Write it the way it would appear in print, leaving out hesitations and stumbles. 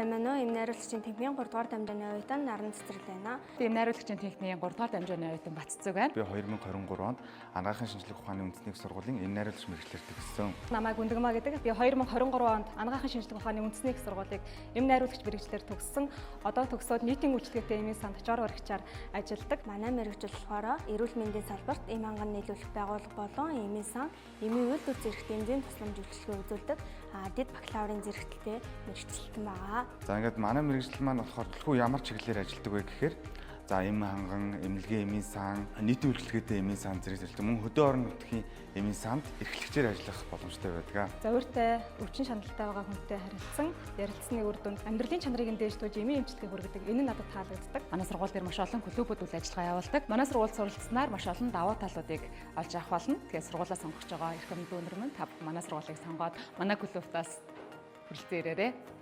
Сайн байна уу? Эм найруулагчийн техникийн 3 дугаар дамжааны оюутан Наран Цэцэрлэг байна. Би эм найруулагчийн техникийн 3 дугаар дамжааны оюутан Баццэг байна. Би 2023 онд анагаахын шинжилгээ ухааны үндэсний их сургуулийн эм найруулагч мэргэжлэр төгссөн. Намайг Үндэгмаа гэдэг. Би 2023 онд анагаахын шинжилгээ ухааны үндэсний их сургуулийг эм найруулагч мэргэжлэр төгссөн. Одоо төгсөөд нийтийн үйлчлэгээтэй эмийн санд очоор урагчаар ажилладаг. Манай мэргэжил болохоор эрүүл мэндийн салбарт эм ханган нийлүүлэх байгууллага болон эмийн сан, эмийн үйлдвэр зэрэгт эмзийн тусламж үйлчилгээ үзүүлдэг. Дэд бакалаврын зэрэгтэлтэй мэргэжилтэн байгаа. За ингээд манай мэргэжил маань болохоор төлхөө ямар чиглэлээр ажилладаг вэ гэхээр за эм ханган, эмнэлгийн эмийн сан, нийтийн үйлчлэгээтэй эмийн сан зэрэг мөн хөдөө орон нутгийн эмийн санд эрхлэгчээр ажиллах боломжтой байдаг. За өөртөө өвчин шаналтай байгаа хүнтэй харилцсан, ярилцсны үр дүнд амьдралын чанарыг дээшлүүлж эмийн эмчилгээ хүргэдэг. Энэ нь надад таалагддаг. Манай сургууль дээр маш олон клубүүд үйл ажиллагаа явуулдаг. Манай сургуульд суралцсанаар маш олон давуу талуудыг олж авах болно. Тэгэхээр сургуулаа сонгож байгаа эрхэм дүүнер минь та манай сургуулийг сонгоод манай клубтаас хүрэлцэн ирээрэй.